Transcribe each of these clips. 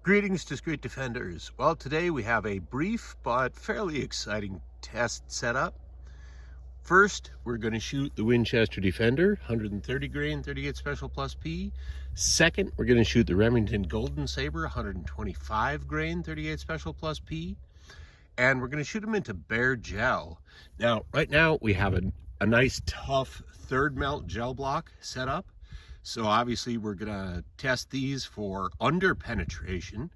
Greetings, discreet defenders. Well, today we have a brief but fairly exciting test setup. First, we're going to shoot the Winchester Defender, 130 grain, 38 special plus P. Second, we're going to shoot the Remington Golden Saber, 125 grain, 38 special plus P. And we're going to shoot them into bare gel. Now, right now we have a nice tough third melt gel block set up. So obviously we're gonna test these for under penetration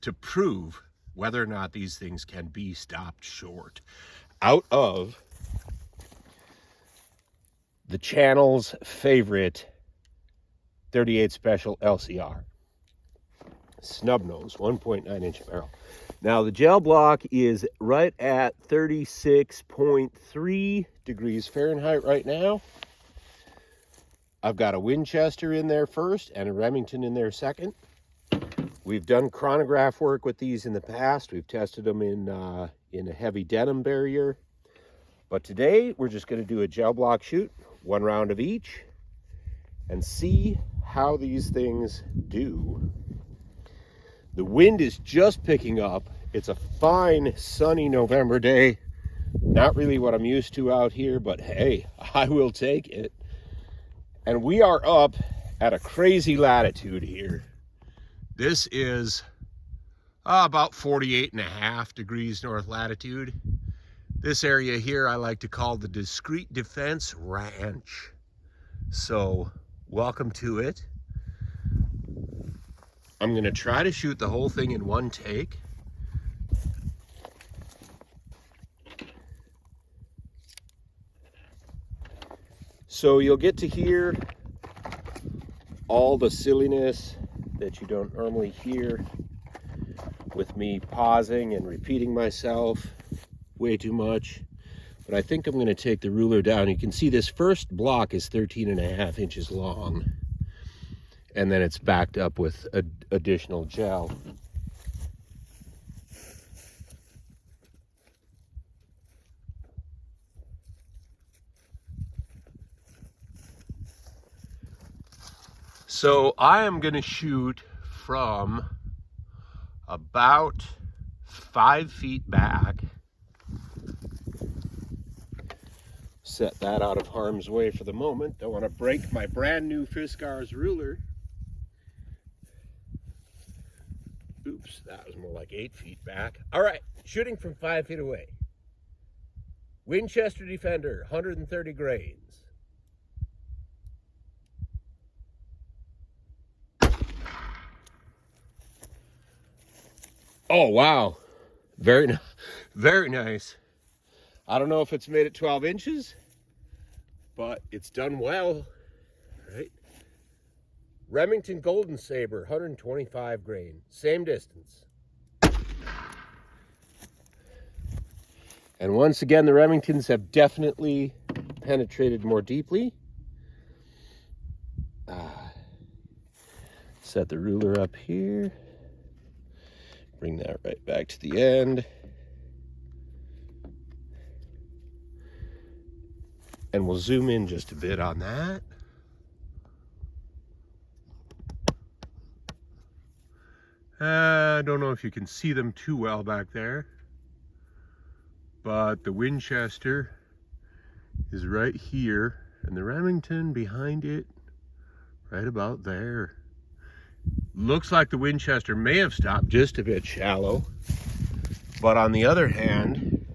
to prove whether or not these things can be stopped short out of the channel's favorite 38 special LCR. Snub nose, 1.9 inch barrel. Now the gel block is right at 36.3 degrees Fahrenheit right now. I've got a Winchester in there first and a Remington in there second. We've done chronograph work with these in the past. We've tested them in a heavy denim barrier. But today we're just going to do a gel block shoot, one round of each, and see how these things do. The wind is just picking up. It's a fine sunny November day. Not really what I'm used to out here, but hey, I will take it. And we are up at a crazy latitude here. This is about 48.5 degrees north latitude. This area here I like to call the Discreet Defense Ranch. So welcome to it. I'm gonna try to shoot the whole thing in one take. So you'll get to hear all the silliness that you don't normally hear with me pausing and repeating myself way too much. But I think I'm going to take the ruler down. You can see this first block is 13.5 inches long. And then it's backed up with additional gel. So I am going to shoot from about 5 feet back. Set that out of harm's way for the moment. Don't want to break my brand new Fiskars ruler. Oops, that was more like 8 feet back. All right, shooting from 5 feet away. Winchester Defender, 130 grains. Oh, wow. Very nice. I don't know if it's made it 12 inches, but it's done well, right? Remington Golden Saber, 125 grain, same distance. And once again, the Remingtons have definitely penetrated more deeply. Set the ruler up here. Bring that right back to the end. And we'll zoom in just a bit on that. I don't know if you can see them too well back there, but the Winchester is right here and the Remington behind it right about there. Looks like the Winchester may have stopped just a bit shallow, but on the other hand,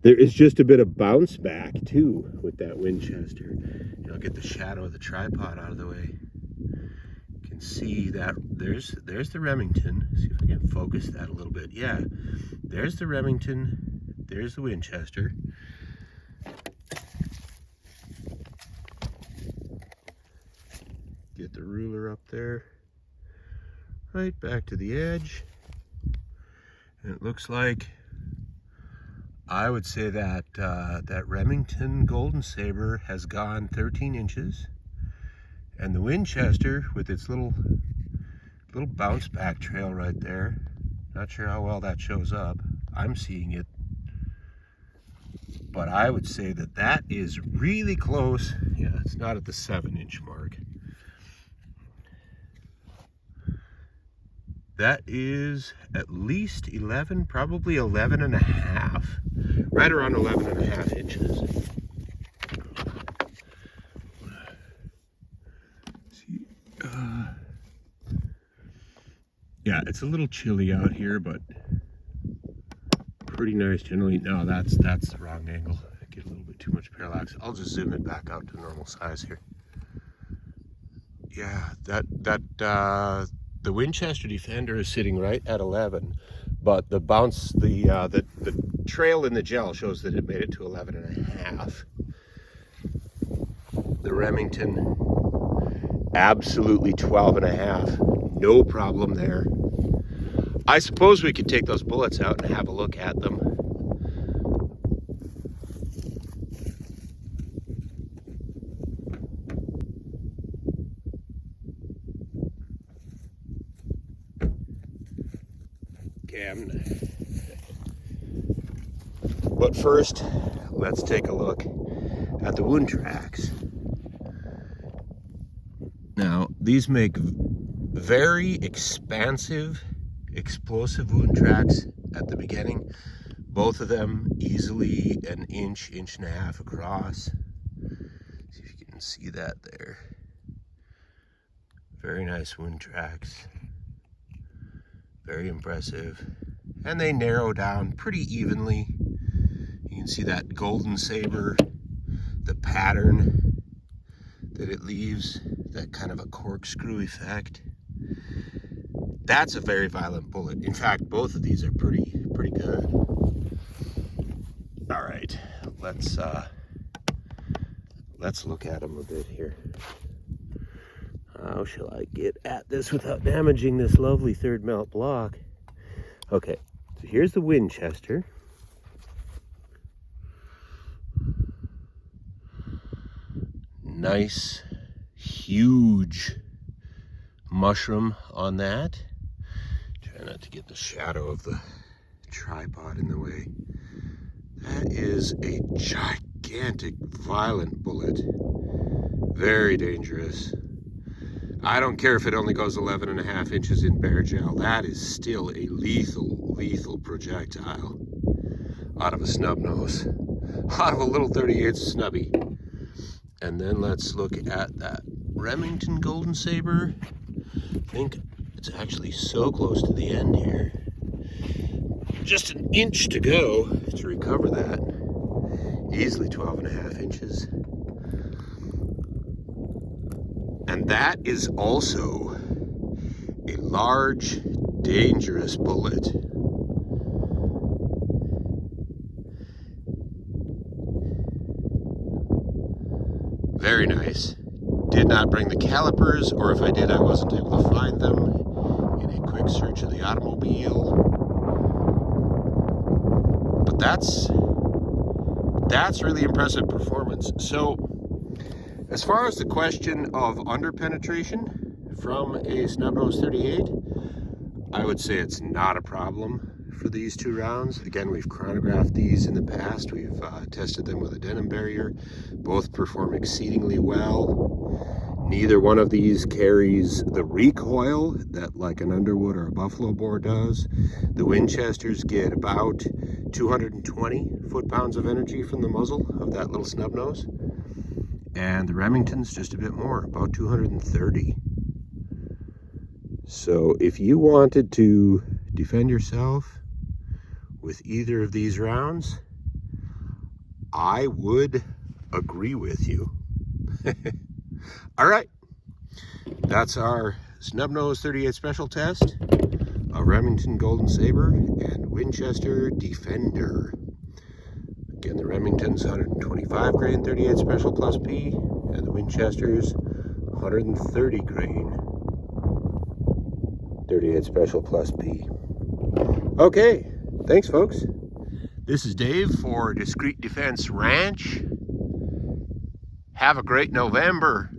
there is just a bit of bounce back too with that Winchester. I'll get the shadow of the tripod out of the way. You can see that there's the Remington. See if I can focus that a little bit. Yeah, there's the Remington, there's the Winchester. Get the ruler up there. Right back to the edge, and it looks like I would say that that Remington Golden Saber has gone 13 inches, and the Winchester with its little bounce back trail right there. Not sure how well that shows up. I'm seeing it, but I would say that that is really close. Yeah, it's not at the 7-inch mark. That is at least 11, probably 11 and a half. Right around 11 and a half inches. See, yeah, it's a little chilly out here, but pretty nice generally. No, that's the wrong angle. I get a little bit too much parallax. I'll just zoom it back out to normal size here. Yeah, the Winchester Defender is sitting right at 11, but the bounce, the trail in the gel shows that it made it to 11 and a half. The Remington, absolutely 12 and a half. No problem there. I suppose we could take those bullets out and have a look at them. But first, let's take a look at the wound tracks. Now, these make very expansive, explosive wound tracks at the beginning. Both of them easily an inch, inch and a half across. See if you can see that there. Very nice wound tracks. Very impressive. And they narrow down pretty evenly. You can see that Golden Saber, the pattern that it leaves, that kind of a corkscrew effect. That's a very violent bullet. In fact, both of these are pretty good. All right, let's look at them a bit here. How shall I get at this without damaging this lovely third melt block? Okay, so here's the Winchester. Nice, huge mushroom on that. Try not to get the shadow of the tripod in the way. That is a gigantic, violent bullet. Very dangerous. I don't care if it only goes 11 and a half inches in bare gel. That is still a lethal projectile out of a snub nose, out of a little 38 snubby. And then let's look at that Remington Golden Saber. I think it's actually so close to the end here. Just an inch to go to recover that. Easily 12 and a half inches. And that is also a large, dangerous bullet. Very nice. Did not bring the calipers, or if I did, I wasn't able to find them in a quick search of the automobile. But that's really impressive performance. So, as far as the question of under penetration from a snub-nose 38, I would say it's not a problem for these two rounds. Again, we've chronographed these in the past. We've tested them with a denim barrier. Both perform exceedingly well. Neither one of these carries the recoil that like an Underwood or a Buffalo bore does. The Winchesters get about 220 foot-pounds of energy from the muzzle of that little snub nose. And the Remington's just a bit more, about 230. So if you wanted to defend yourself with either of these rounds, I would agree with you. All right, that's our snub-nose 38 special test, a Remington Golden Saber and Winchester Defender. Again, the Remington's 125 grain 38 special plus P, and the Winchester's 130 grain 38 special plus P. Okay, thanks folks. This is Dave for Discreet Defense Ranch. Have a great November.